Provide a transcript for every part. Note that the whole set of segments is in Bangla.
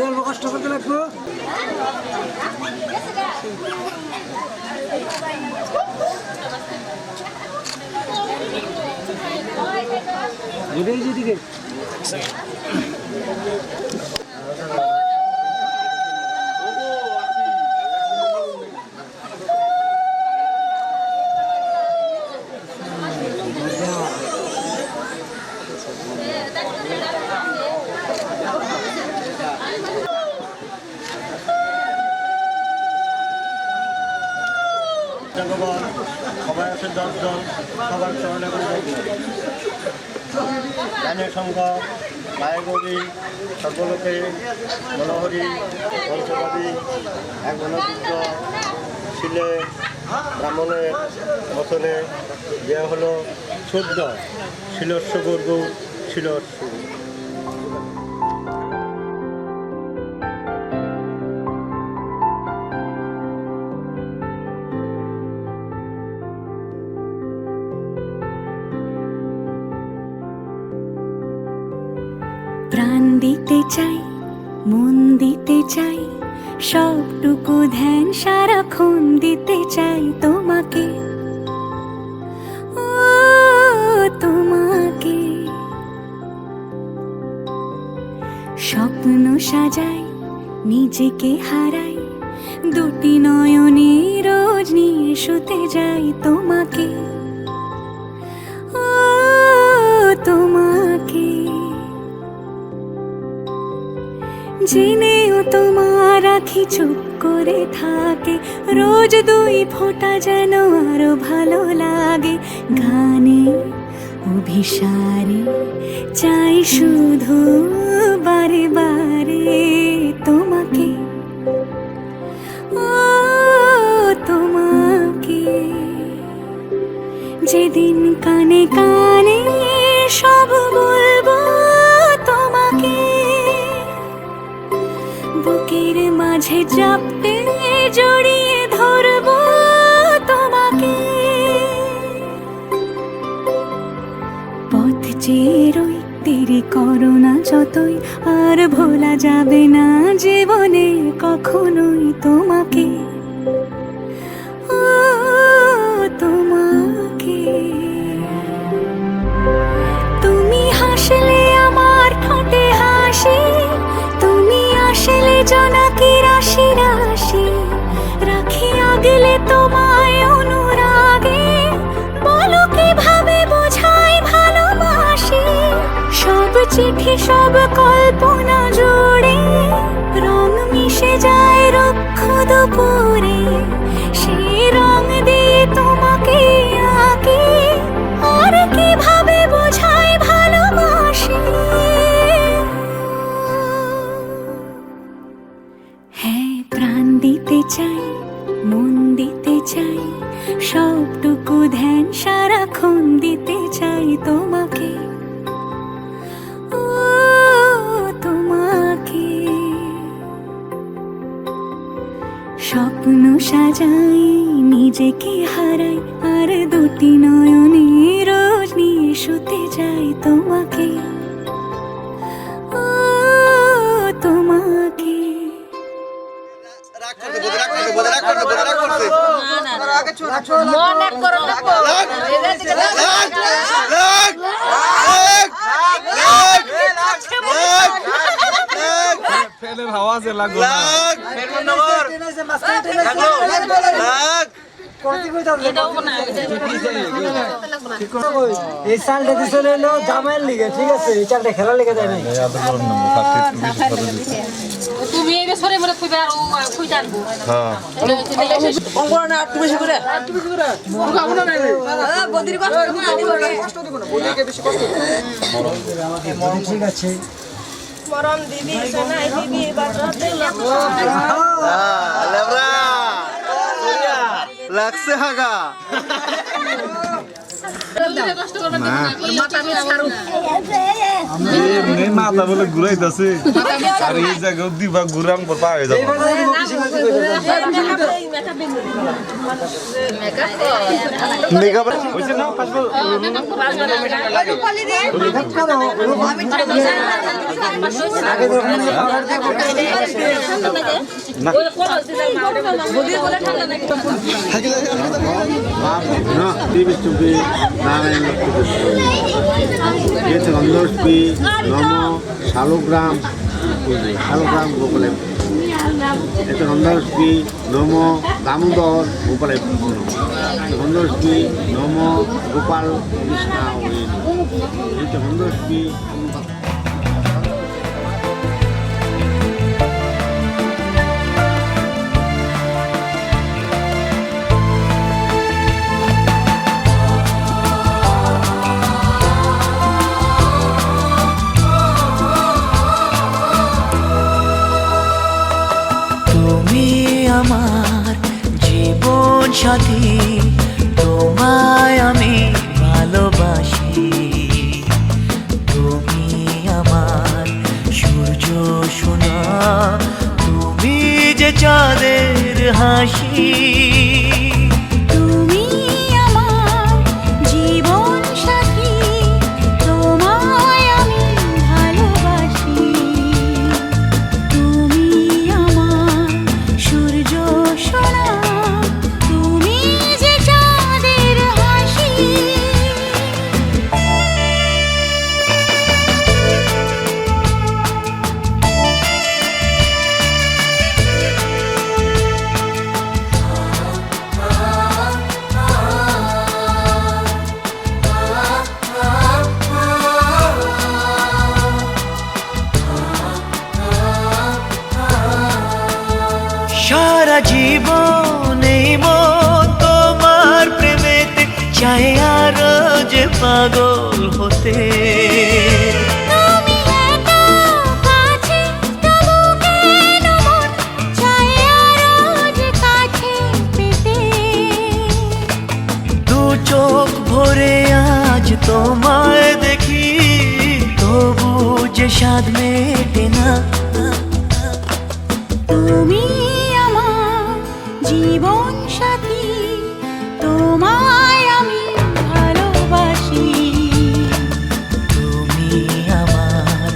অল্প কষ্ট করতে লাগবো। যেদিকে সবাই আছে 10 জন, সবার চরণে করে গানের সংঘ গায়কবি সর্বলোকে মনোহরি বংশবাদী এক গণপুত্র শিলে ব্রাহ্মণের বচনে দেওয়া হলো শুদ্ধ শিলস্য গর্গ শিলস্য। প্রাণ দিতে চাই, মন দিতে চাই, সবটুকু ধ্যান সারাক্ষণ দিতে চাই তোমাকে, ও তোমাকে। স্বপ্ন সাজাই, নিজেকে হারাই, দুটি নয়নে রোজ নিয়ে শুতে যাই তোমাকে, ও তোমাকে। জেনেও তোমার আখি চুপ করে থাকে, রোজ দুই ফোঁটা যেন আরো ভালো লাগে। গানে অভিসারে চাই শুধু বারে বারে তোমাকে, ও তোমাকে। যেদিন কানে কানে সব বলবো তোমাকে, বুকের মাঝে চাপতে জড়িয়ে ধরবো তোমাকে। পথ চেয়ে রই, দেরি করো না যতই, আর ভোলা যাবে না জীবনে কখনোই তোমাকে, ও তোমাকে। তুমি হাসলে আমার ঠোঁটে হাসি, তুমি আসলে জোনাকি রাশি রাশি, রাখি আগলে তোমায় অনুরাগে, বলো কিভাবে বোঝাই ভালোবাসি। সব চিঠি সব কল্পনা জুড়ে রং মিশে যায় রুক্ষ দুপুরে, সেই রং দিয়ে তোমাকে আঁকি, আর কিভাবে বোঝাই ভালোবাসি। হ্যাঁ, প্রাণ দিতে চাই, মন দিতে চাই, সবটুকু ধ্যান সারাক্ষণ দিতে চাই তোমাকে, ও তোমাকে। স্বপ্ন সাজাই, নিজেকে হারাই, আর দুটি নয়নে রোজ নিয়ে শুতে যাই তোমাকে, ও তোমাকে। হাওয়া আছে লাগলো এই চালটা দিছে হলো জামাইয়ের লিগে, ঠিক আছে? এই চালটা খেলার লিগে দেয় নাই। তুমি এই বছরে মরে কইবা আর কই জানবো। হ্যাঁ অঙ্গন না একটু বেশি করে খাবো না নাইলে বদির কষ্ট দিব না বদিকে বেশি কষ্ট ঠিক আছে। মরম দিবি সোনাই দিবি বাজাতে লাগছে হাগা এমনি মাথা বলে ঘুরাইতেছে আর এই জায়গায় দিবা ঘুরান পর পা হয়ে যাবে মেকআপ হইছে না No, Divistupi, Narayan It's Randospi, Nomo, Shalogram, Gopalem. It's Randospi, Nomo, Damodar, Gopalem. Randospi, Nomo, Gopal, Krishna. It's Randospi. আমার জীবন সাথী তোমায় আমি ভালোবাসি তুমি আমার সূর্য সোনা তুমি যে চাঁদের হাসি তুমি আমার জীবন সাথী তোমায় আমি ভালোবাসি তুমি আমার সূর্য সোনা তুমি যে চাঁদের হাসি সারা জীবন এই মন তোমার প্রেমেতে চাই আরো যে পাগল হতে তুমি এত কাছে তবু কেন মন চায় আরো যে কাছে পেতে দু চোখ ভরে আজ তোমায় দেখি তবু যে স্বাদ মেটে না তুমি আমার জীবন সাথী তোমায় আমি ভালোবাসি তুমি আমার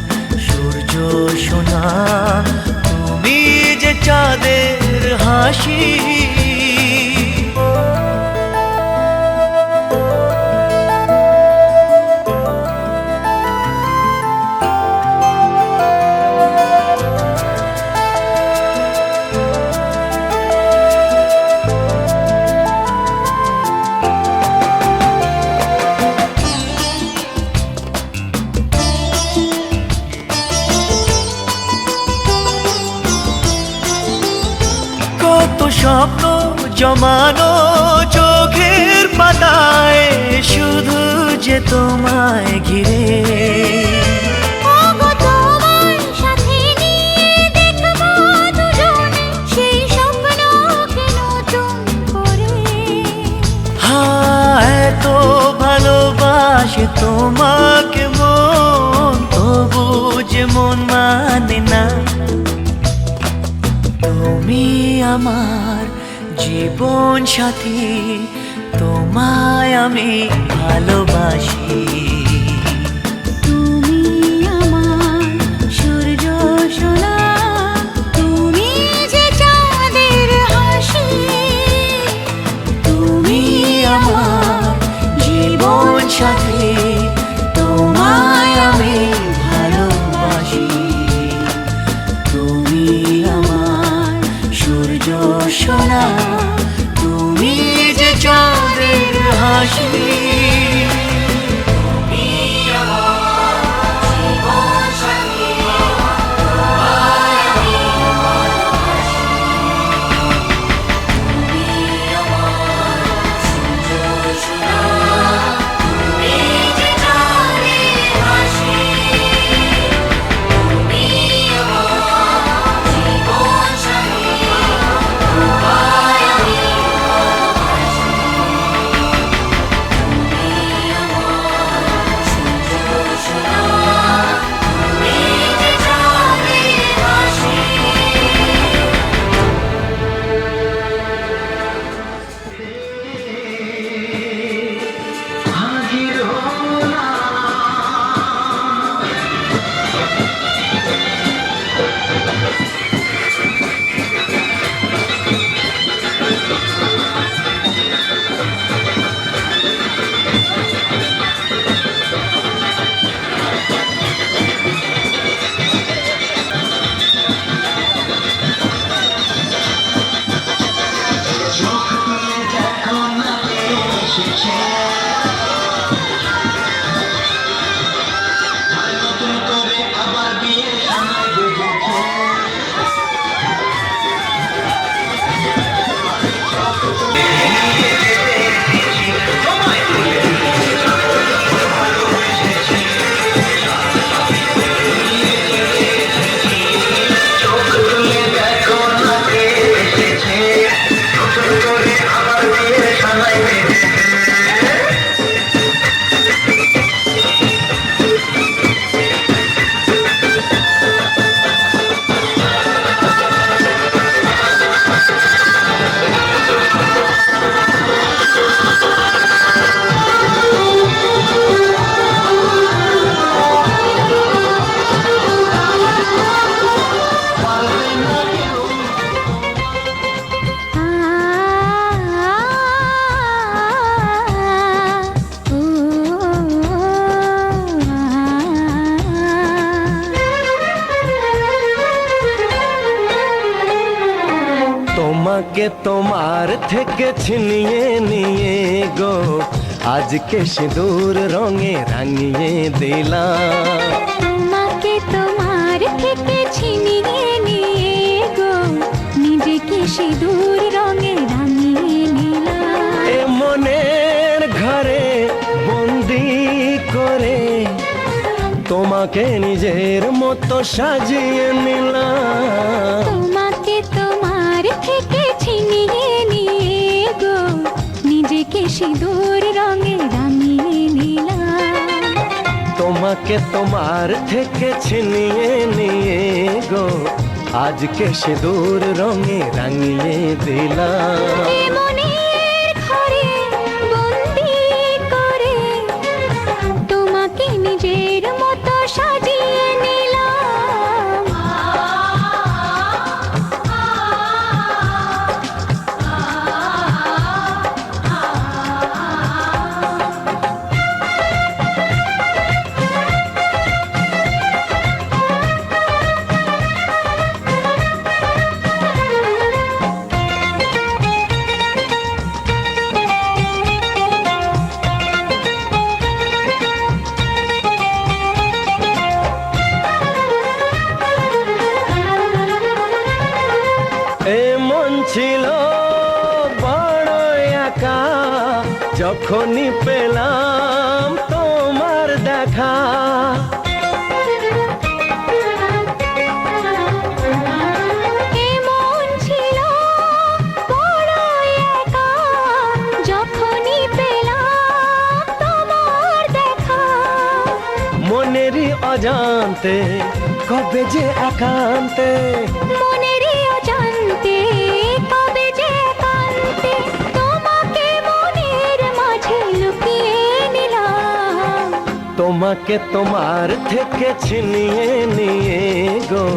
সূর্য সোনা তুমি যে চাঁদের হাসি কত স্বপ্ন জমানো চোখের পাতায় শুধু যে তোমায় ঘিরে ওগো তোমার সাথে নিয়ে দেখবো দুজনে সেই স্বপ্নকে নতুন করে এত ভালোবাসে তোমাকে মন তবু যে মন মানে না তুমি আমার জীবন সাথী তোমায় আমি ভালোবাসি তুমি আমার সূর্য সোনা তুমি যে চাঁদের হাসি তুমি আমার জীবন সাথী তোমায় আমি ভালোবাসি তুমি আমার সূর্য সোনা তুমি যে চাঁদের হাসি তুমি তোমাকে তোমার থেকে ছিনিয়ে নিয়ে গো আজকে সিঁদুর রঙে রাঙিয়ে দিলাম। তোমাকে তোমার থেকে ছিনিয়ে নিয়ে গো নিজেকে সিঁদুর রঙে রাঙিয়ে নিলাম। এ মনের ঘরে বন্দি করে তোমাকে নিজের মতো সাজিয়ে নিলাম। তোমাকে তোমার থেকে ছিনিয়ে নিয়ে গো নিজেকে সিঁদুর রঙে রাঙিয়ে নিলাম। তোমাকে তোমার থেকে ছিনিয়ে নিয়ে গো আজকে সিঁদুর রঙে রাঙিয়ে দিলাম। এ মনের ঘরে বন্দি করে তোমাকে নিজের মতো সাজিয়ে নিলাম। এ মন ছিল বড় একা যখনই পেলাম তোমার দেখা। এমন ছিল বড় একা যখনই পেলাম তোমার দেখা। মনেরই অজান্তে কবে যে একান্তে মনেরই অজান্তে কবে যে একান্তে তোমাকে মনের মাঝে লুকিয়ে নিলাম। তোমাকে তোমার থেকে ছিনিয়ে নিয়ে গো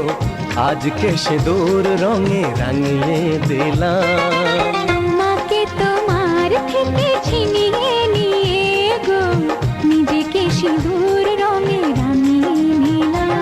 আজকে সিঁদুর রঙে রাঙিয়ে দিলাম। তোমাকে তোমার থেকে ছিনিয়ে নিয়ে গো নিজেকে সিঁদুর রঙে রাঙিয়ে নিলাম।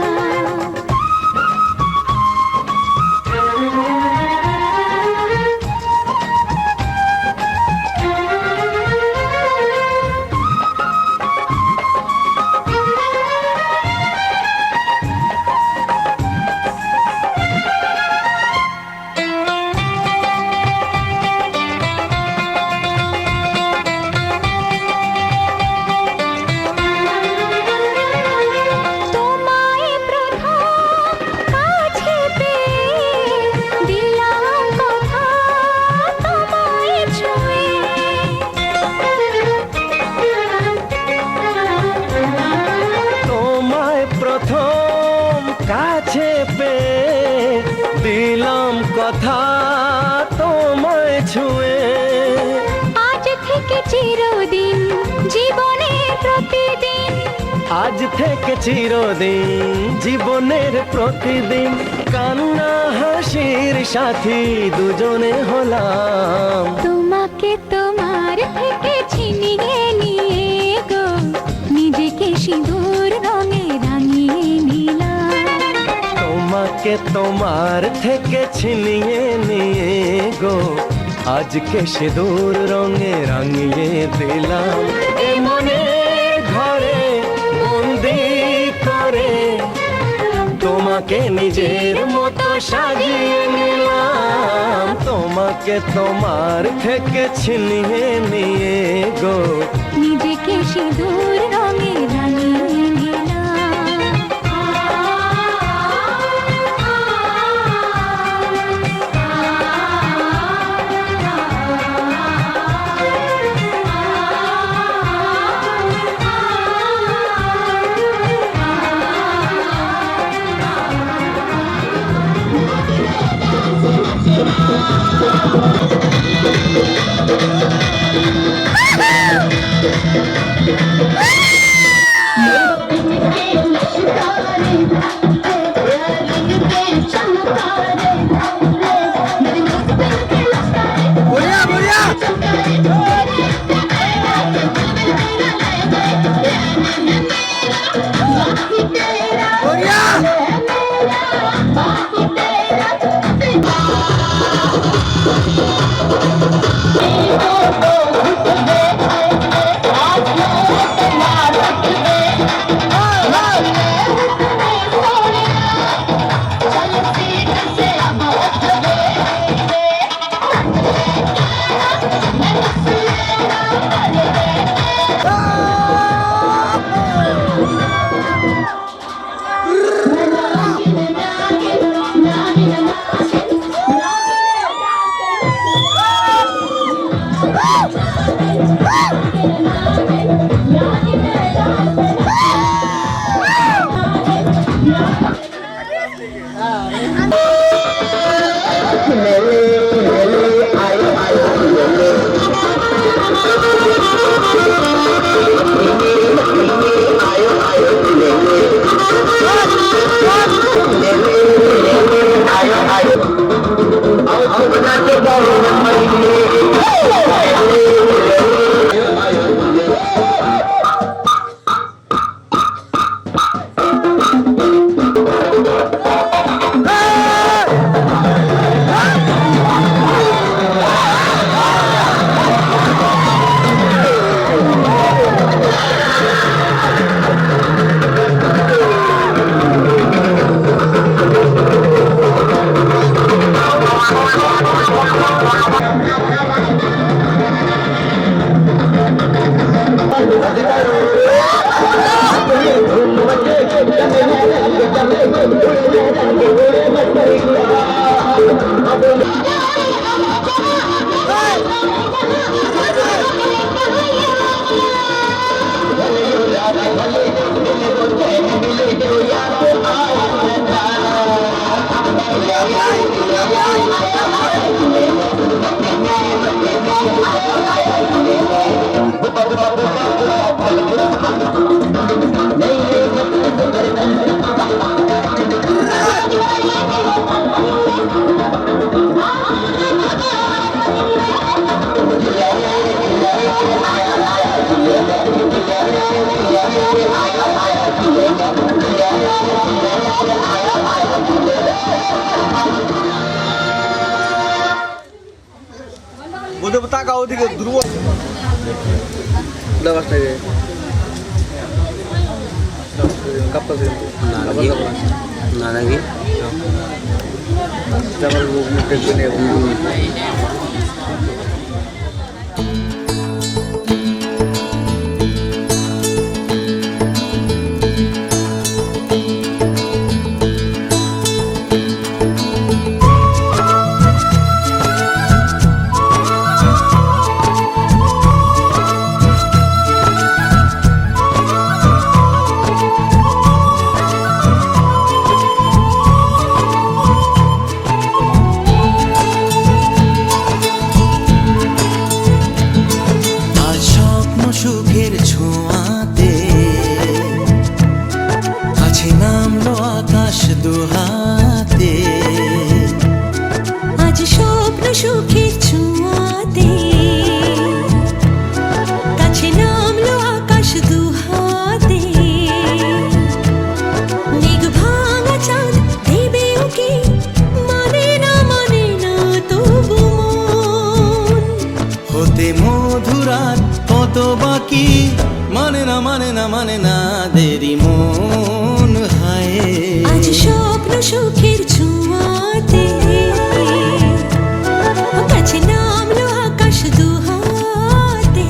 তোমায় প্রথম কাছে পেয়ে দিলাম কথা তোমায় ছুঁয়ে। তোমায় প্রথম কাছে পেয়ে দিলাম কথা তোমায় ছুঁয়ে। আজ থেকে চিরদিন জীবনে প্রতিদিন আজ থেকে চিরদিন জীবনের প্রতিদিন কান্না হাসির সাথী দুজনে হলাম। তোমাকে তোমার থেকে ছিনিয়ে নিয়ে গো নিজেকে সিঁদুর রঙে রাঙিয়ে নিলাম। তোমাকে তোমার থেকে ছিনিয়ে নিয়ে গো আজকে সিঁদুর রঙে রাঙিয়ে দিলাম। এ মনে ঘরে বন্দি করে তোমাকে নিজের মতো সাজিয়ে নিলাম। তোমাকে তোমার থেকে ছিনিয়ে নিয়ে গো নিজেকে সিঁদুর রঙে রাঙিয়ে নিলাম। ওদের টাকা ওদিকে ধ্রুব না নাকি দোহাতে। আজ স্বপ্ন সুখের ছোঁয়াতে কাছে নামলো আকাশ দুহাতে। মেঘ ভাঙা চাঁদ দেবে ওকে মানে না তবু মন। হতে মধুরাত কত বাকি মানে না দেরি মন হায়। আজ স্বপ্ন সুখের ছোঁয়াতে কাছে নামলো আকাশ দুহাতে।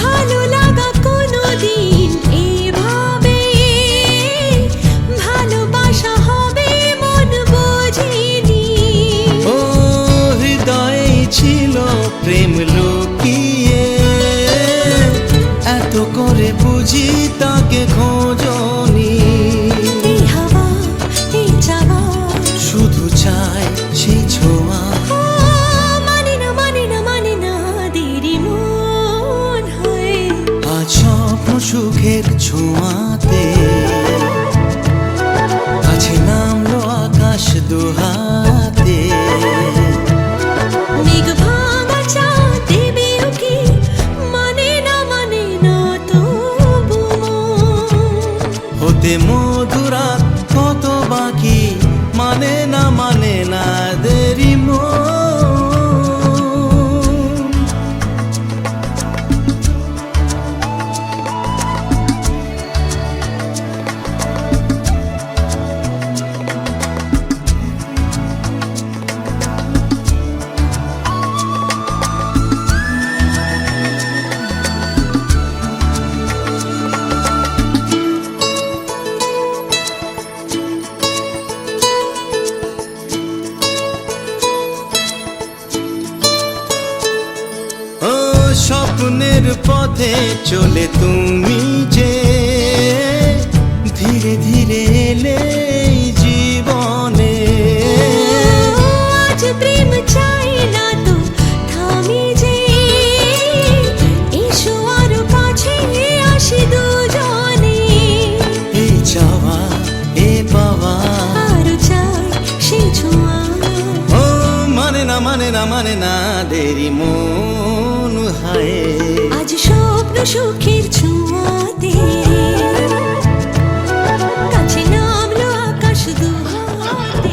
ভালো লাগা কোনোদিন এভাবে ভালোবাসা হবে মন বোঝেনি। ও হৃদয়ে ছিল প্রেম লুকিয়ে, এত করে বুঝি তাকে খোঁজনি। এই হাওয়া এই চাওয়া শুধু চাই সেই ছোঁয়া। মানে না দেরি মন হয়। আজ স্বপ্ন সুখের ছোঁয়াতে কাছে নামলো আকাশ দুহাতে। মেঘ ভাঙা চাঁদ দেবে ওকে মানে না তবু মন। হতে মধুরাত কত বাকি মানে না দেরি মন। ও স্বপ্নের পথে চলে তুমি যে ধীরে ধীরে এলে এই জীবনে। আজ প্রেম চাই না তো থামি যে এসো আরো কাছে আসি দুজনে। এই চাওয়া এ পাওয়া আরো চাই সেই ছোঁয়া। ও মানে না দেরি মন হায়। আজ স্বপ্ন সুখের ছোঁয়াতে কাছে নামলো আকাশ দুহাতে।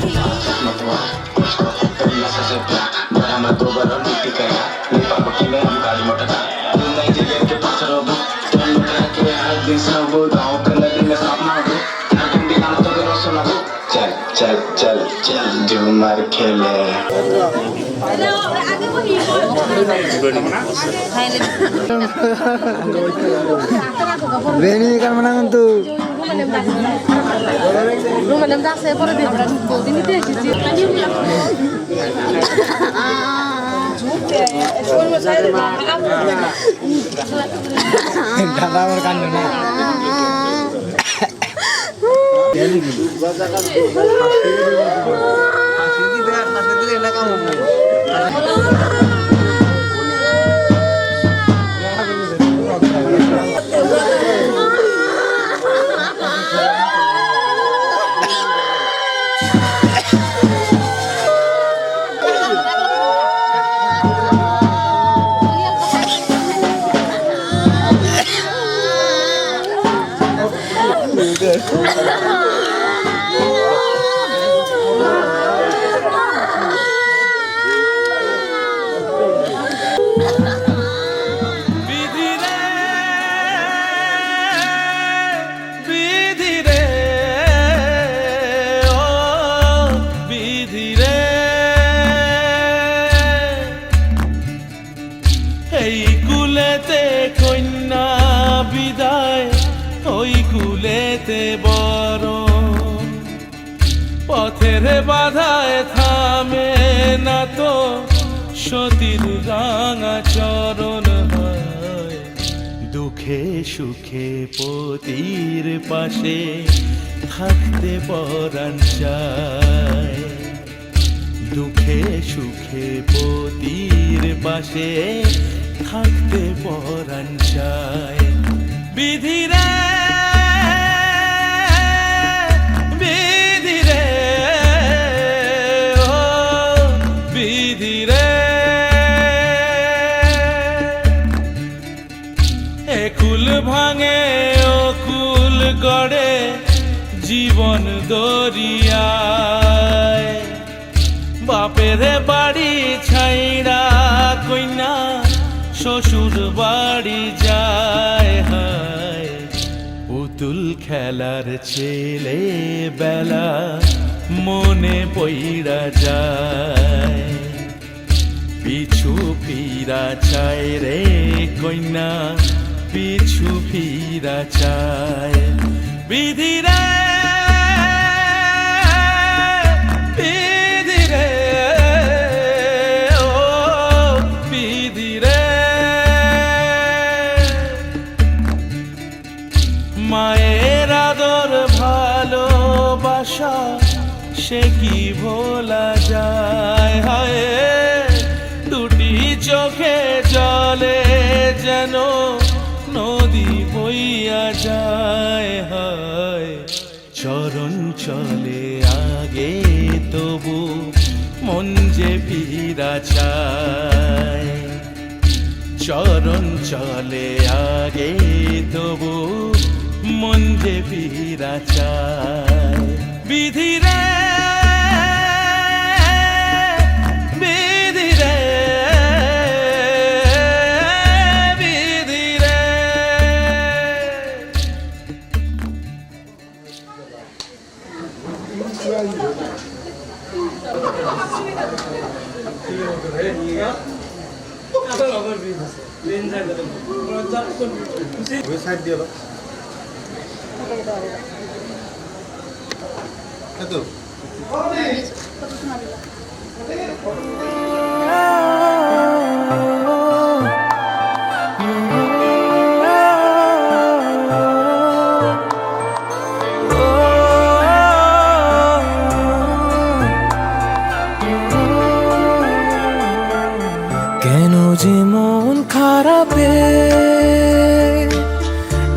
चल चल चल चल झूमर खेले বেনি কার মানে কিন্তু দাদা আমার কান্ড না এই কুলেতে কন্যা বিদায়, ওই কুলেতে বড় পথের বাধায় না তো সতীর রাঙা চরণ হয়। দুঃখে সুখে পতির পাশে থাকতে পরাণ চায়। দুঃখে সুখে পতির পাশে থাকতে পরাণ চায়। বিধিরে বিধিরে ও বিধিরে, একুল ভাঙে অকুল গড়ে জীবন দরিয়ায়। বাপের বাড়ি ছাইড়া কইনা শ্বশুর বাড়ি যায় হায়। পুতুল খেলার ছেলে বেলা মনে পইড়া যায়। পিছু ফিরা চায় রে কইনা পিছু ফিরা চায়। বিধিরে বিধিরে ও বিধিরে, মায়ের আদর ভালোবাসা সে কি ভোলা যায় হায়। দুটি চোখে জলে যেন নদী বইয়া যায় হায়। চরণ চলে আগে তবু মন যে ফিরা চায়। চরণ চলে আগে তবু মন যে ফিরা চায়। বিধিরে বিধিরে বিধিরে। ওই সাইড দিয়ে দাও। এত কেন যে মন খারাপে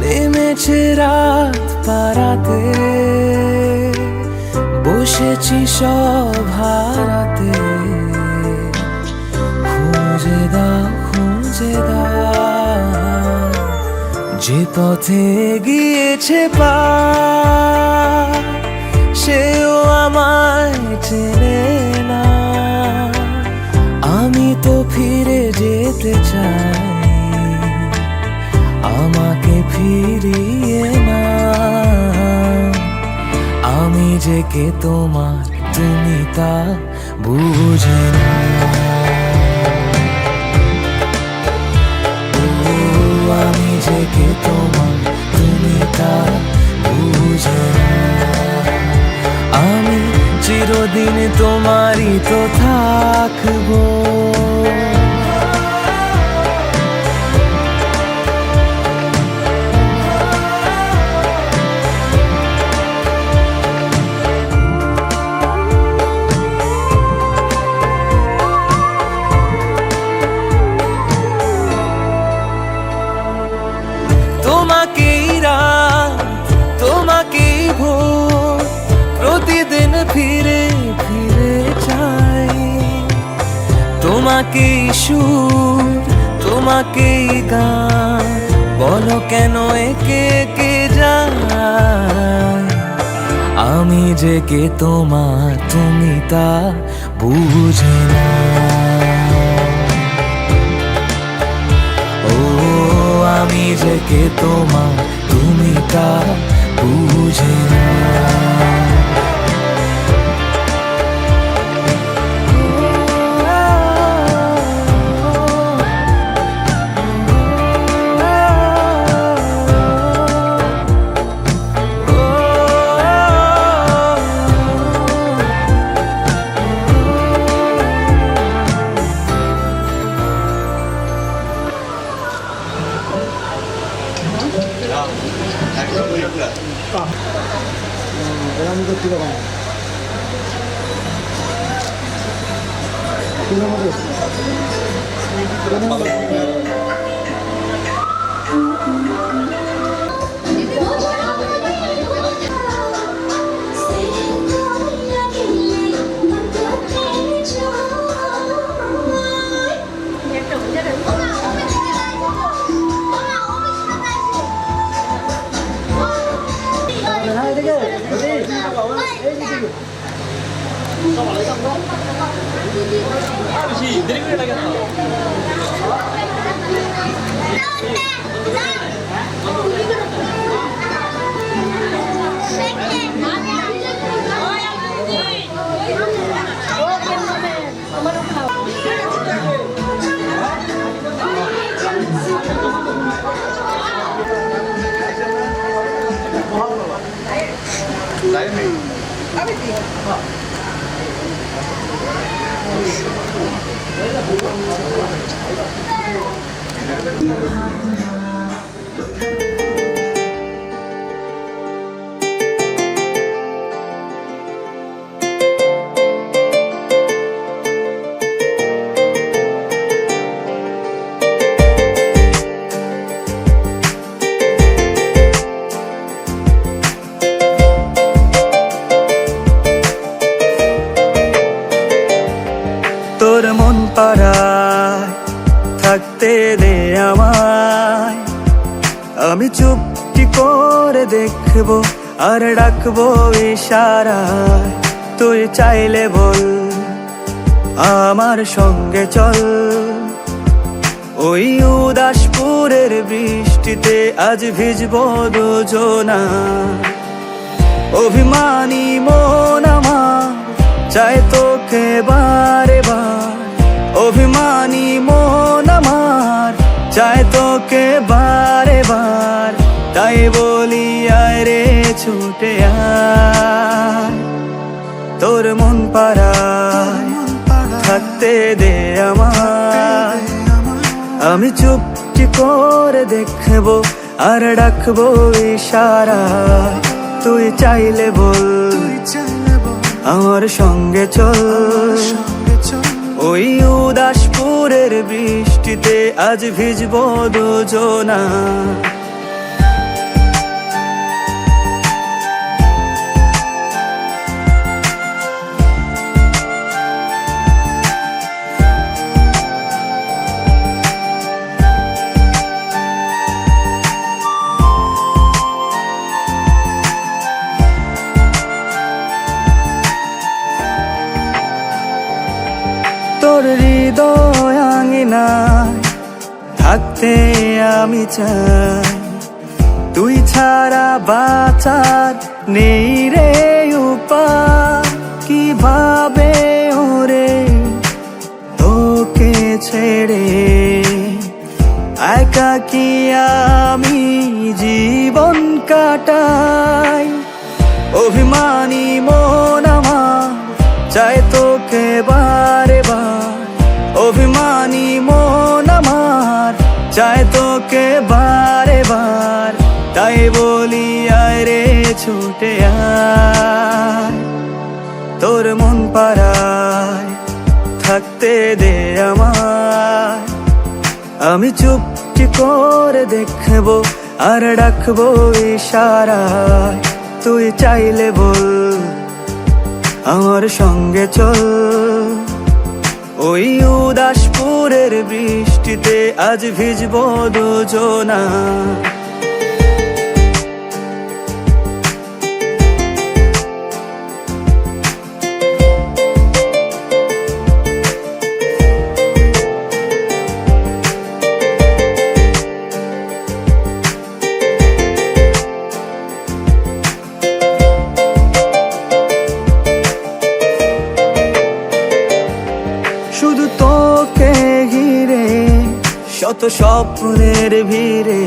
নেমেছে রাত পারাতে। বসেছি সব হারাতে, খুঁজে দাও খুঁজে দাও। যে পথে গিয়েছে পা সেও আমায় চেনে না। আমি তো ফিরে যেতে চাই, আমাকে ফিরিয়ে না। আমি যে কে তোমার তুমি তা বুঝে না। ও আমি যে কে তোমার তুমি তা বুঝে না। আমি চিরদিন তোমারই তো থাকবো। তোমাকেই রাত তোমাকেই ভোর প্রতিদিন ফিরে ফিরে চাই। তোমাকেই সুর তোমাকেই গান, বলো কেন একে একে যায়। আমি যে কে তোমার তুমি তা বুঝে না। ও আমি যে কে তোমার তুমি তা বুঝে না। তোর মন পাড়ায় থাকতে দে আমায়, আমি চুপটি করে দেখবো আর ডাকবো ইশারায়। তুই চাইলে বল আমার সঙ্গে চল, ওই উদাসপুরের বৃষ্টিতে আজ ভিজবো দুজনা। অভিমানী মন আমার চাই তোকে বারে বার, অভিমানী মন আমার চাই তোকে বারে বার। তাই বলি আয় রে ছুটে আয়, তোর মন পাড়ায় থাকতে দে আমায়, আমি চুপটি করে দেখবো আর ডাকবো ইশারায়। তুই চাইলে বল আমার সঙ্গে চল, ওই উদাসপুরের বৃষ্টিতে আজ ভিজবো দুজনা। তোর হৃদয় আঙিনায় থাকতে আমি চাই, তুই ছাড়া বাঁচার নেই রে উপায়। কিভাবে ওরে তোকে ছেড়ে একাকী আমি জীবন কাটাই। অভিমানী মন আমার চাই তোকে বারে বার, অভিমানী মন আমার চাই তোকে বারে বার। তাই বলি আয় রে ছুটে আয়, তোর মন পাড়ায় থাকতে দে আমায়, আমি চুপটি করে দেখবো আর ডাকবো ইশারায়। তুই চাইলে বল আমার সঙ্গে চল, ওই উদাসপুরের বৃষ্টিতে আজ ভিজবো দুজনা। শুধু তোকে ঘিরে শত স্বপ্নের ভিড়ে,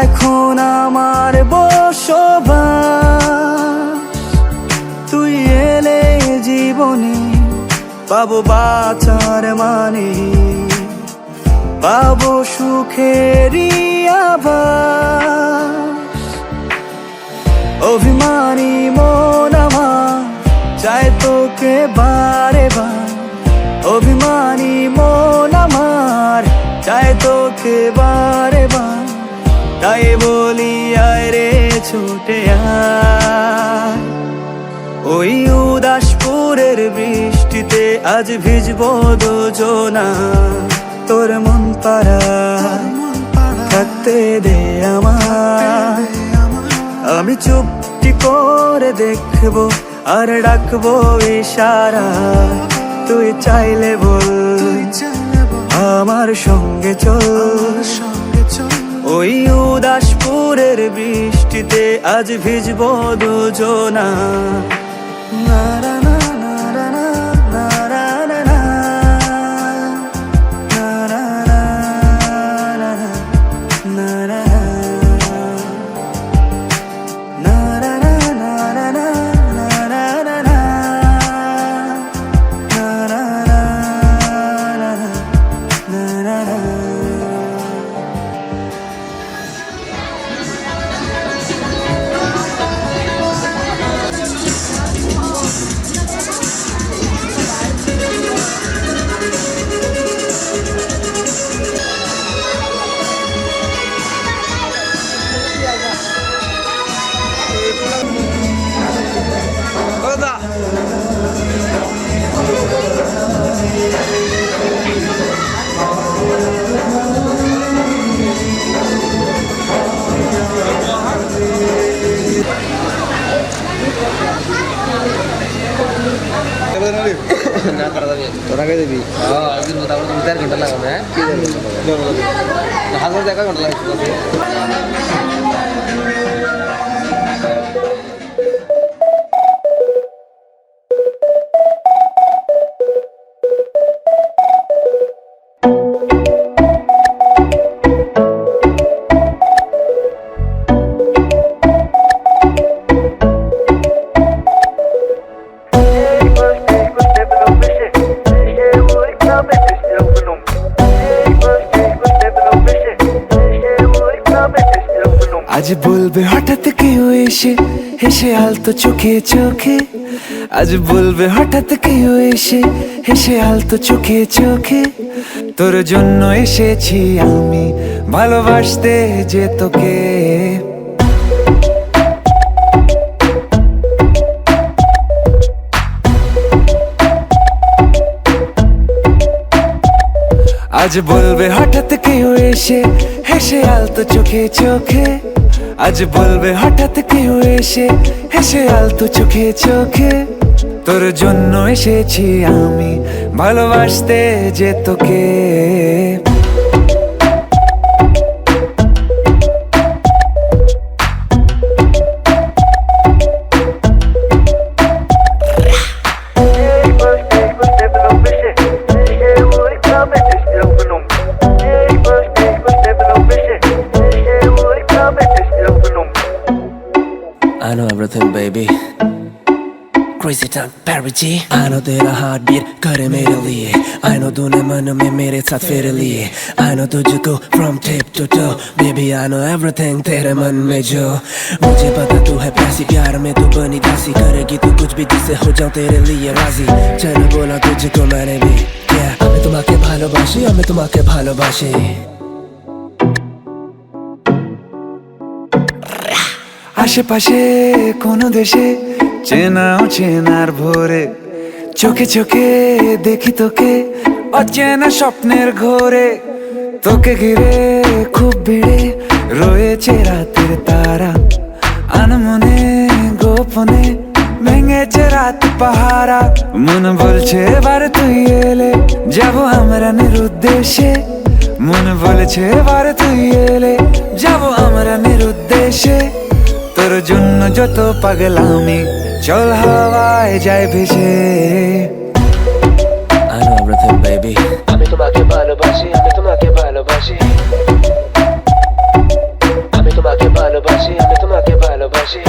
এখন আমার বসবাস। তুই এলে জীবনে পাবো বাঁচার মানে, পাবো সুখেরই আভাস। অভিমানী মন আমার চাই তোকে বারে বার, অভিমানী মন আমার চায় তোকে বারে বার, তাই বলি আয় রে ছুটে আয়। ওই উদাসপুরের বৃষ্টিতে আজ ভিজবো দুজনা, তোর মন পাড়া থাকতে দে আমার। আমি চুপটি করে দেখবো আর ডাকবো ইশারা, তুই চাইলে বল আমার সঙ্গে চল। ওই উদাসপুরের বৃষ্টিতে আজ ভিজবো দুজনা। না না না না না না না না না না তোরা কে দিবি? একদিন তারপর 2-4 ঘন্টা লাগাবে। হ্যাঁ কি হাজার টাকা ঘন্টা লাগবে। আজ বলবে হঠাৎ কেউ এসে হেসে আলতো চোখে চোখে, আজ বলবে হঠাৎ কেউ এসে হেসে আলতো চোখে চোখে, তোর জন্য এসেছি আমি ভালোবাসতে যে তোকে। আজ বলবে হঠাৎ কেউ এসে হেসে আলতো চোখে চোখে, আজ বলবে হঠাৎ কেউ এসে হেসে আলতো চোখে চোখে, তোর জন্য এসেছি আমি ভালোবাসতে যে তোকে। I know everything, baby. Crazy time, Perry G. I know तेरा heartbeat करे मेरे लिए. I know तूने मन में मेरे साथ फेरे लिए. I know तुझको from tip to toe. Baby, I know everything तेरे मन में जो. मुझे पता तू है प्यासी, प्यार में तू बनी दासी. करेगी तू कुछ भी जिससे हो जाऊं तेरे लिए राजी. चल बोला तुझको मैंने भी. Yeah, हमें तुम्हाके भालोबाशी, हमें तुम्हाके भालोबाशी. আশেপাশে কোনো দেশে চেনাও চেনার ভোরে, চোখে চোখে দেখি তোকে অচেনা স্বপ্নের ঘোরে, তোকে ঘিরে খুব ভিড়ে রয়েছে রাতের তারা, আনমনে গোপনে ভেঙেছে রাত পাহারা, মন বলছে এবার তুই এলে যাবো আমরা নিরুদ্দেশে, মন বলছে এবার তুই এলে যাবো আমরা নিরুদ্দেশে, তোর জন্য যত পাগলামি চল হাওয়ায় যায় ভেসে। I know everything, baby. আমি তোমাকে ভালোবাসি, আমি তোমাকে ভালোবাসি. আমি তোমাকে ভালোবাসি, আমি তোমাকে ভালোবাসি.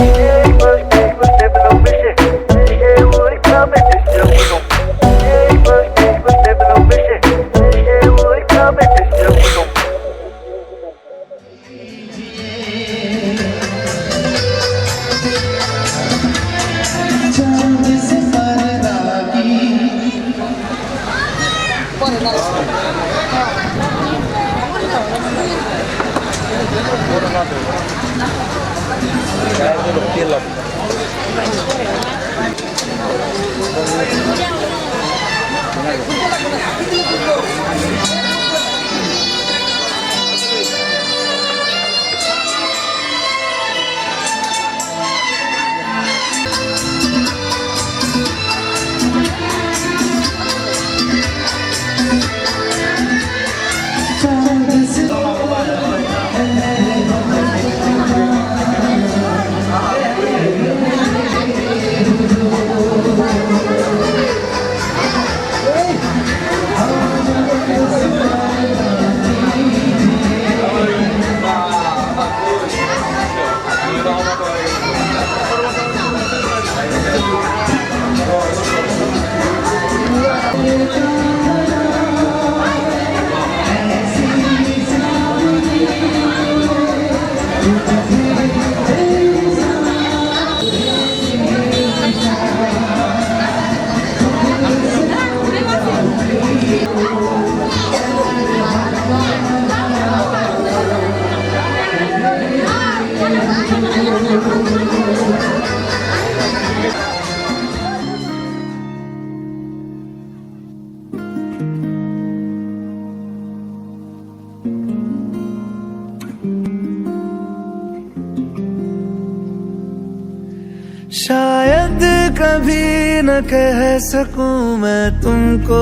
शायद कभी न कह सकूं मैं तुमको,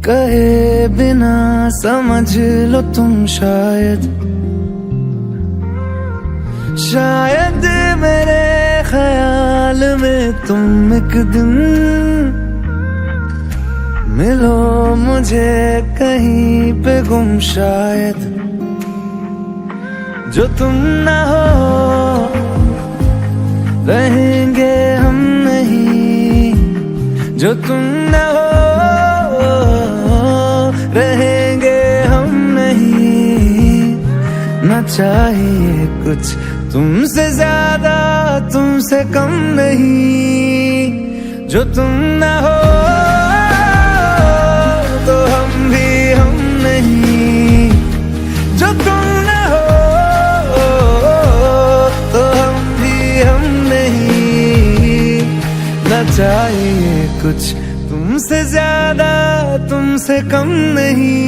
कहे बिना समझ लो तुम शायद। शायद मेरे ख्याल में तुम एक दिन मिलो मुझे कहीं पे गुम शायद। जो तुम ना हो रहेंगे हम नहीं, जो तुम न हो रहेंगे हम नहीं। न चाहिए कुछ तुमसे ज्यादा तुमसे कम नहीं। जो तुम न हो तो हम भी हम नहीं, जो तुम न हो तो हम भी हम नहीं। न चाहिए कुछ तुमसे ज्यादा तुमसे कम नहीं।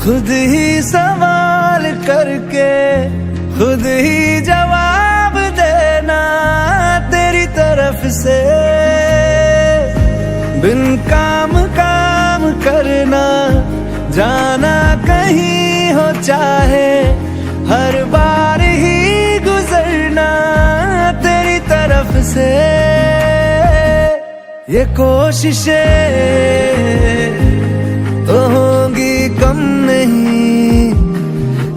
खुद ही सवाल करके खुद ही जवाब देना तेरी तरफ से। बिन काम काम करना जाना कहीं हो चाहे हर बार ही गुजरना तेरी तरफ से। ये कोशिशें तो होंगी कम नहीं,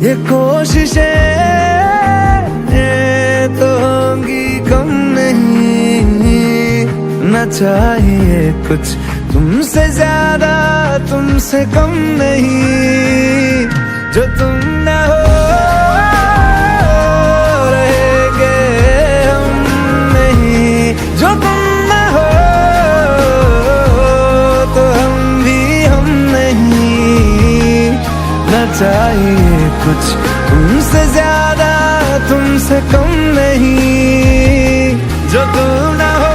ये कोशिशें तो होंगी कम नहीं। न चाहिए कुछ तुमसे ज्यादा तुमसे कम नहीं। जो तुम न हो रहेंगे हम नहीं, जो तुम न हो तो हम भी हम नहीं। न चाहिए कुछ तुमसे ज्यादा तुमसे कम नहीं। जो तुम न हो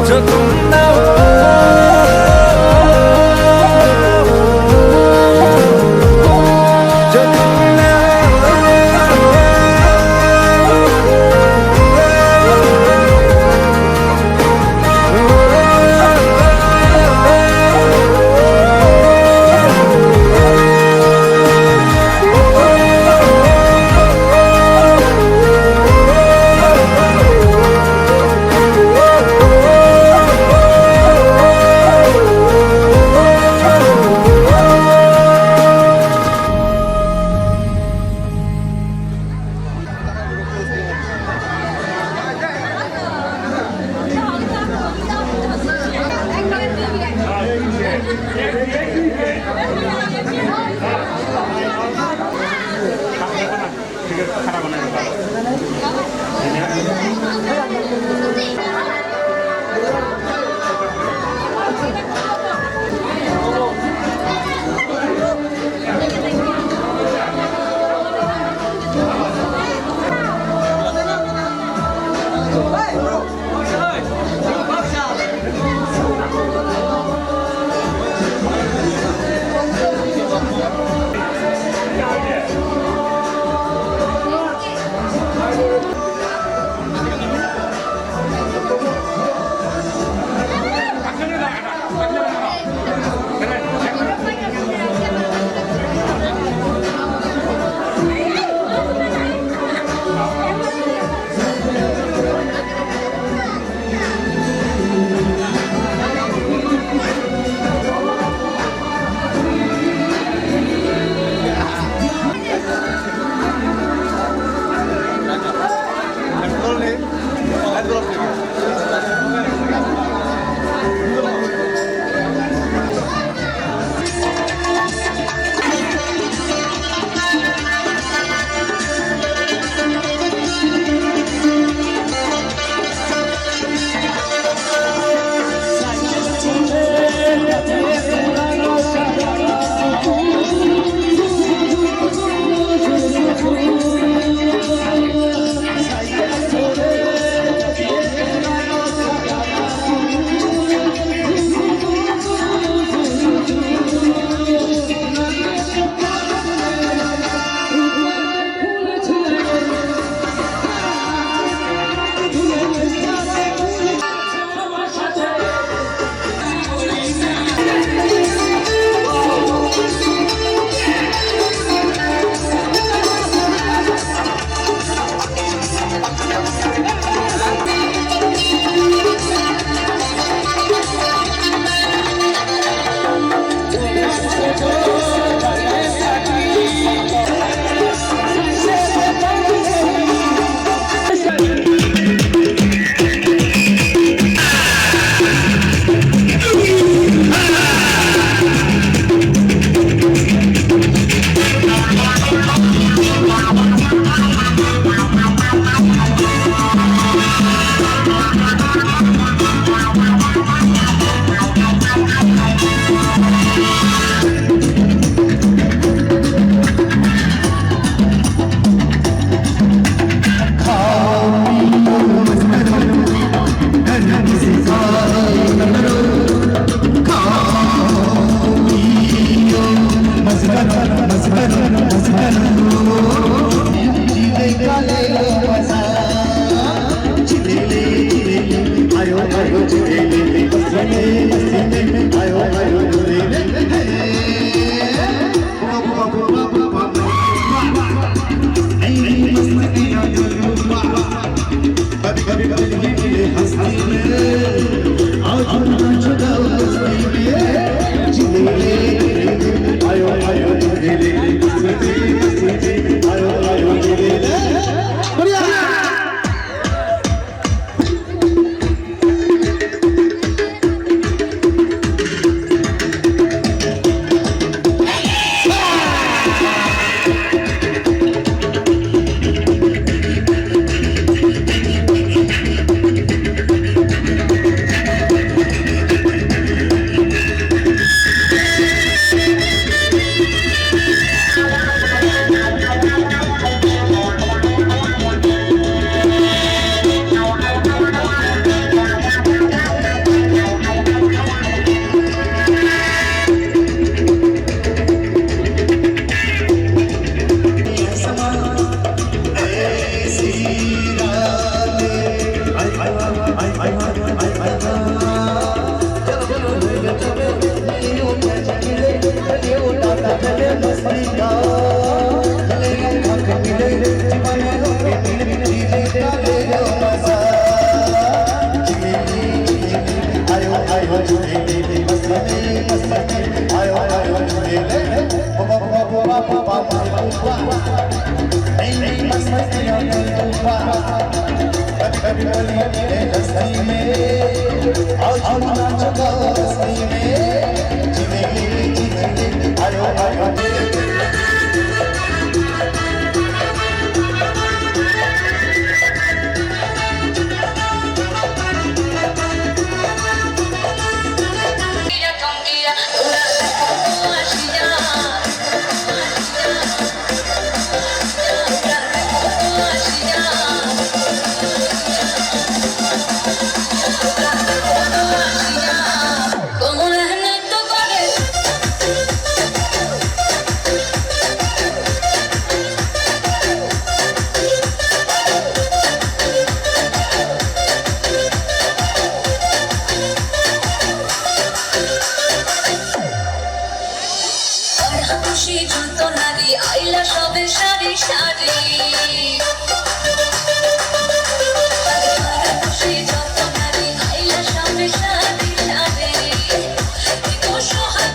जो तुम न हो जो तुम न हो। খুশি যন্ত্রণারি আইলা সবে সারি সারি খুশি যন্ত্রণারি আইলা সবে সারি সারি তো সোহাগ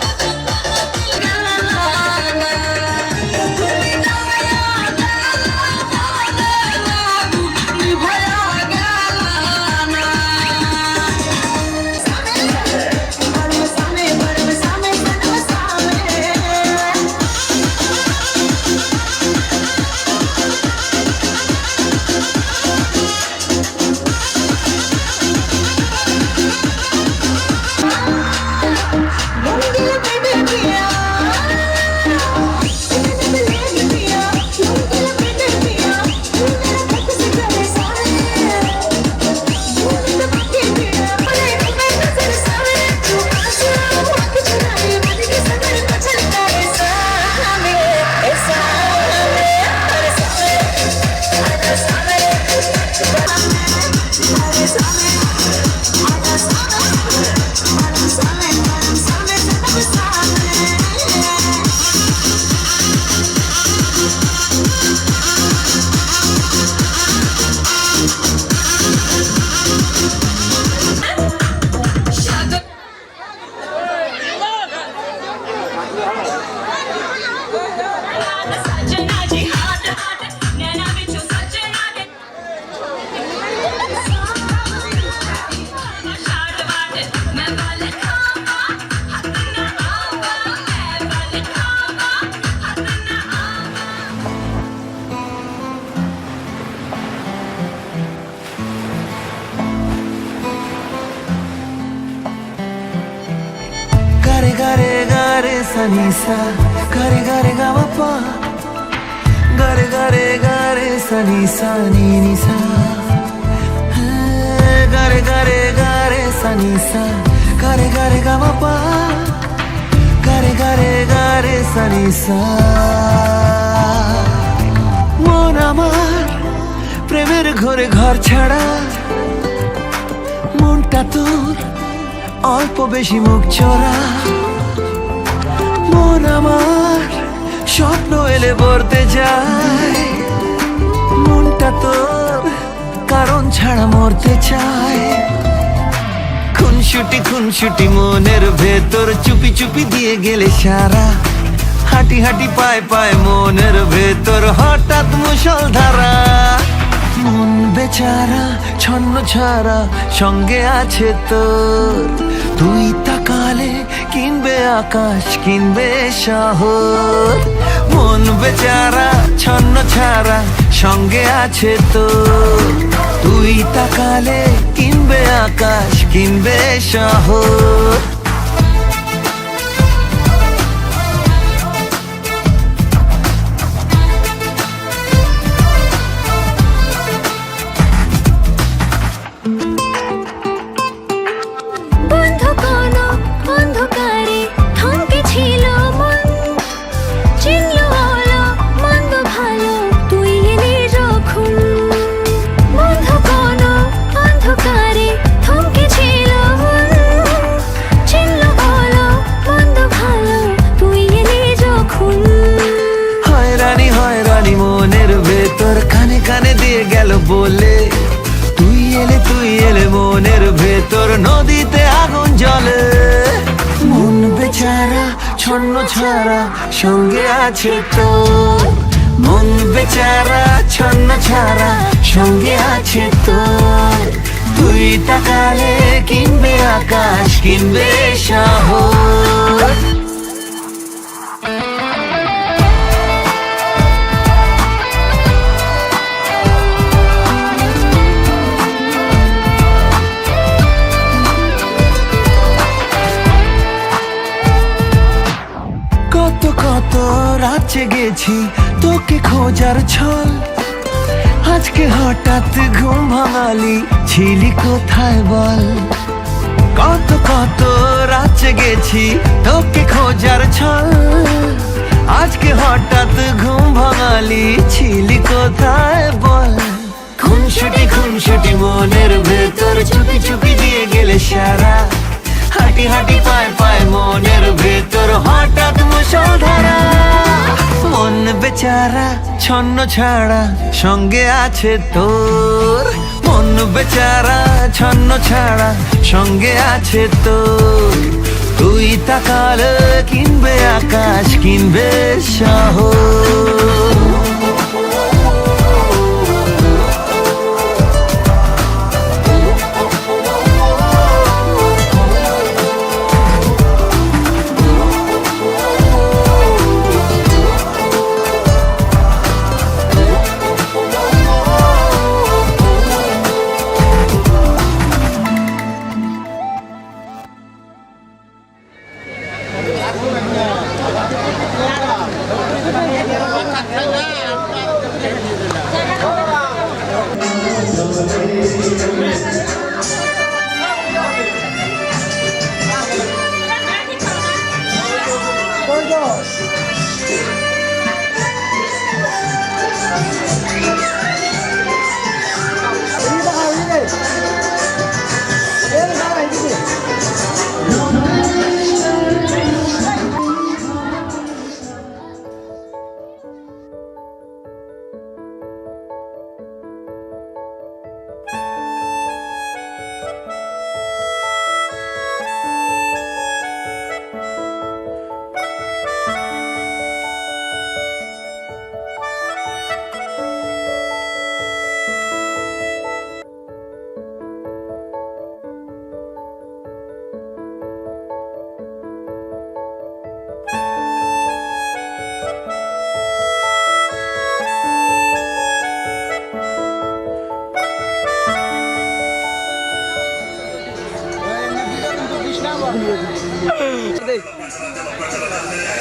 gare gare sanisa gare gare gama pa gare gare gare sanisa ni ni sa gare gare gare sanisa gare gare gama pa gare gare gare sanisa mon amar প্রেমের ঘরে ঘর ছাড়া মনটা তোর অল্প বেশি মুখ চোরা মন আমার স্বপ্ন এলে ভরতে যায় মনটা তোর কারণ ছাড়া মরতে চায় খুনসুটি মনের ভেতর চুপি চুপি দিয়ে গেলে সারা হাঁটি হাঁটি পায় পায় মনের ভেতর হঠাৎ মুষলধারা মন বেচারা ছন্ন ছাড়া সঙ্গে আছে তোর, তুই তাকালে কিনবে আকাশ কিনবে শহর। মন বেচারা ছন্ন ছাড়া সঙ্গে আছে তোর, তুই তাকালে কিনবে আকাশ কিনবে শহর। বন্ধ কোনো অন্ধকারে থমকে ছিল মন, চিনল আলো মন্দ ভালো তুই এলি যখন। বন্ধ কোনো অন্ধকারে থমকে ছিল মন, চিনল আলো মন্দ ভালো তুই এলি যখন। হয়রানি হয়রানি মনের ভেতর কানে কানে দিয়ে গেল বলে, তুই এলে মনের ভেতর নদীতে আগুন জ্বলে। মন বেচারা ছন্ন ছাড়া সঙ্গে আছে তোর, মন বেচারা ছন্ন ছাড়া সঙ্গে আছে তোর, তুই তাকালে কিনবে আকাশ কিনবে শহর। কত কত রাত জেগেছি তোকে খোঁজার ছল, আজকে হঠাৎ ঘুম ভাঙালি ছিলি কোথায় বল। কত কত রাত জেগেছি তোকে খোঁজার ছল, আজকে হঠাৎ ঘুম ভাঙালি ছিলি কোথায় বল। খুনসুটি মনের ভেতর চুপি চুপি দিয়ে গেলে সারা, হাঁটি হাঁটি পায় পায় মনের ভেতর হঠাৎ মুষলধারা। মন বেচারা ছন্ন ছাড়া সঙ্গে আছে তোর, মন বেচারা ছন্ন ছাড়া সঙ্গে আছে তোর, তুই তাকালে কিনবে আকাশ কিনবে শহর।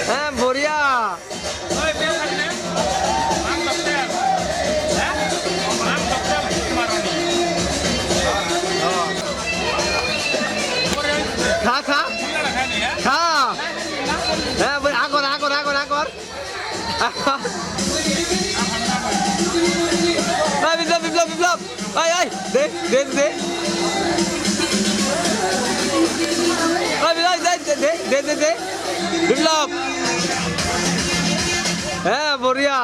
হ্যাঁ বড়িয়া খা খা খা হ্যাঁ আগর আগর আগর আগর বিপ্লব বিপ্লব বিপ্লব আয় আয় দে দে দে দে দে দে বিপ্লব হ্যাঁ বড়িয়া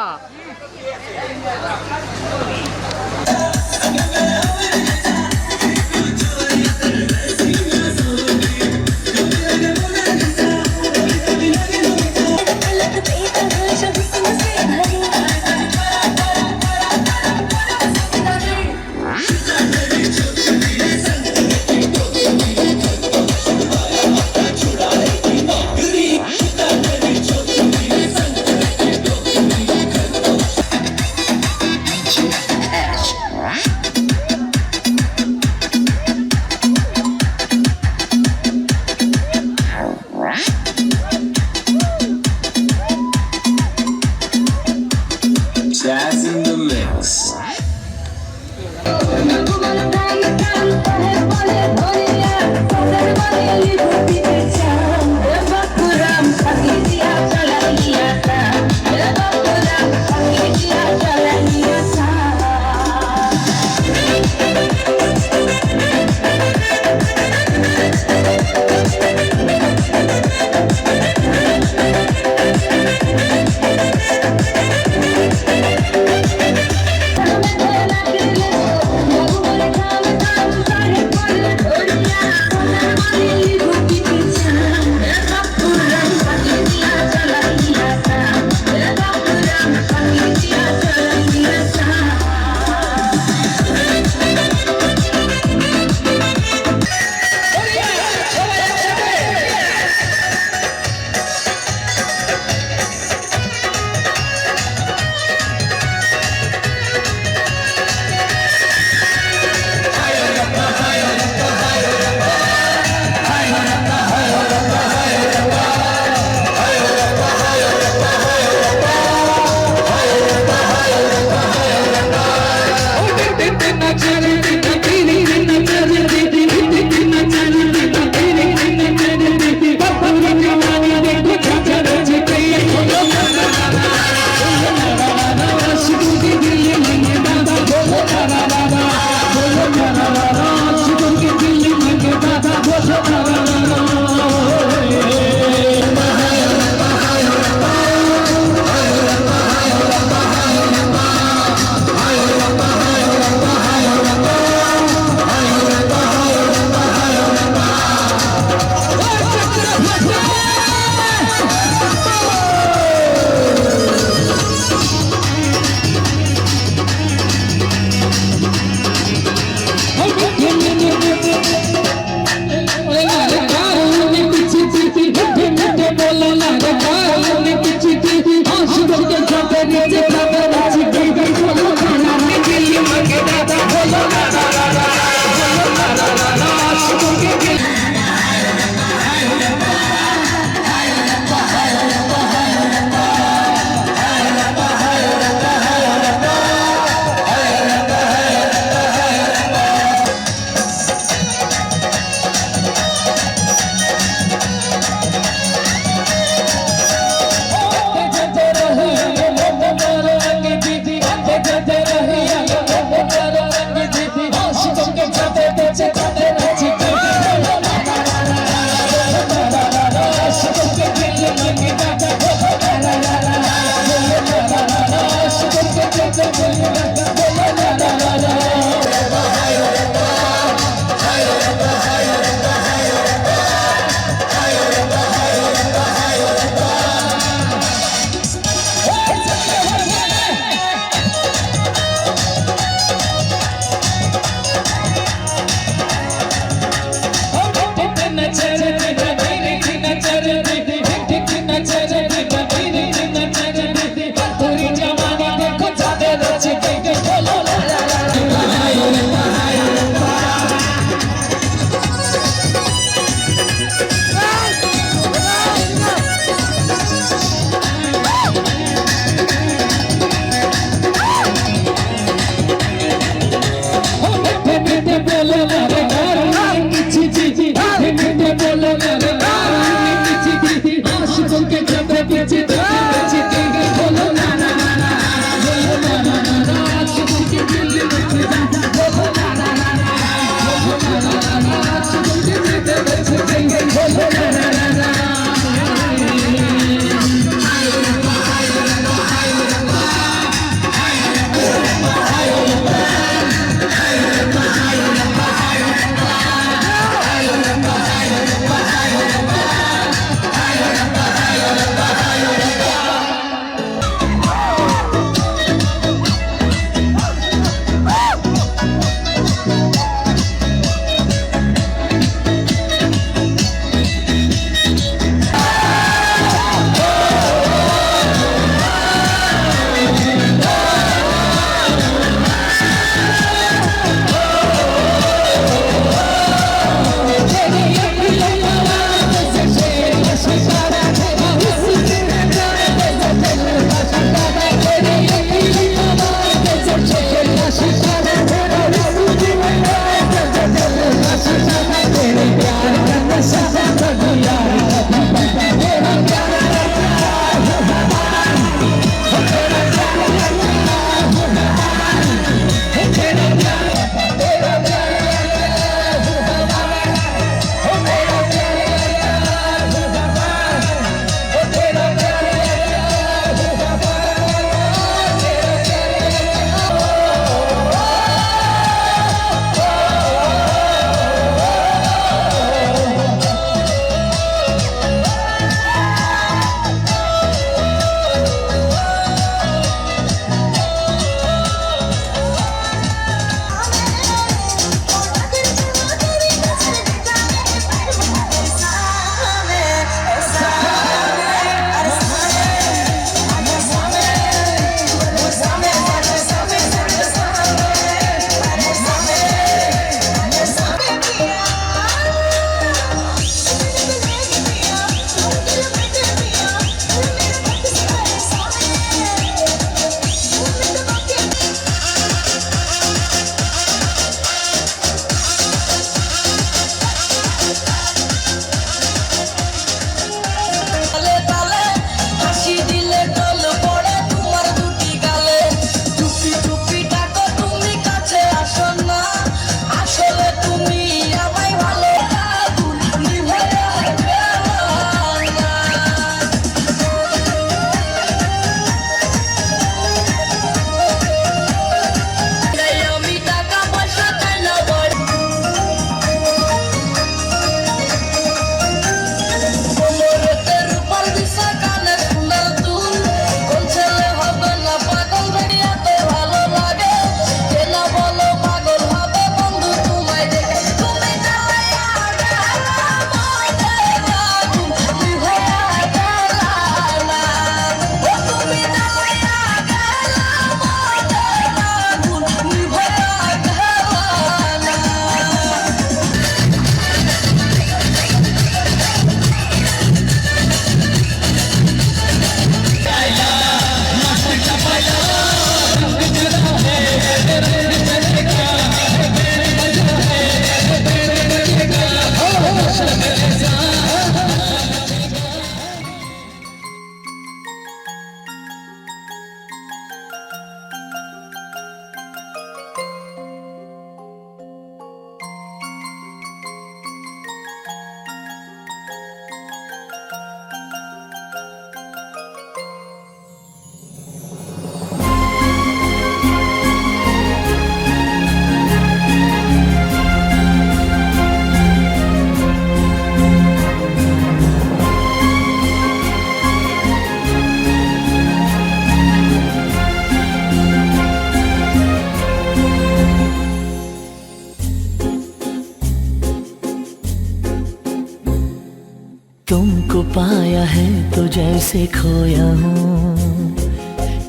तुमको पाया है तो जैसे खोया हूँ,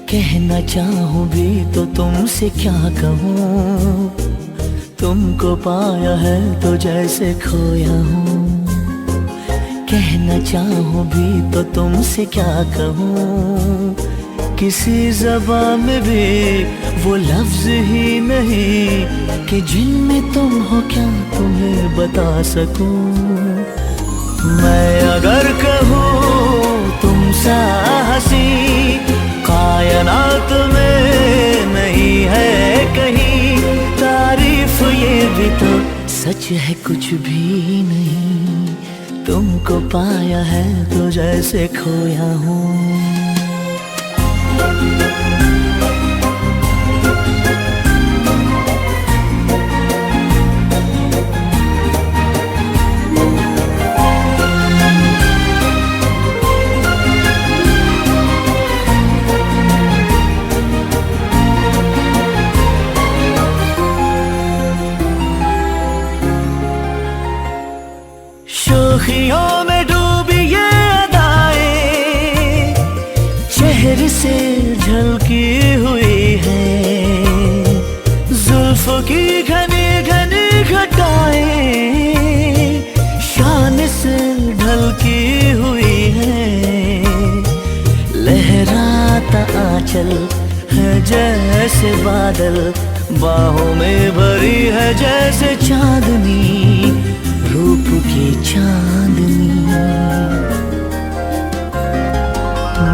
कहना चाहूँ भी तो तुमसे क्या कहूँ। तुमको पाया है तो जैसे खोया हूँ, कहना चाहूँ भी तो तुमसे क्या कहूँ। किसी ज़बान में भी वो लफ्ज़ ही नहीं कि जिनमें तुम हो क्या तुम्हें बता सकूं। मैं अगर कहूँ तुम सा हंसी कायनात में नहीं है कहीं, तारीफ ये भी तो सच है कुछ भी नहीं। तुमको पाया है तो जैसे खोया हूँ। शोखियों में डूबी ये अदाएं चेहरे से झलकी हुई है, जुल्फों की घनी घनी घटाएं शान से ढलकी हुई है। लहराता आंचल है जैसे बादल, बाहों में भरी है जैसे चांदनी, रूप की चांदनी।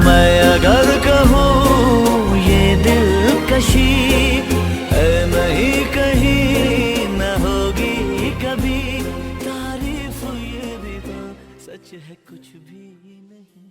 मैं अगर कहूँ ये दिलकशी है नहीं कहीं न होगी कभी, तारीफ ये भी तो सच है कुछ भी नहीं।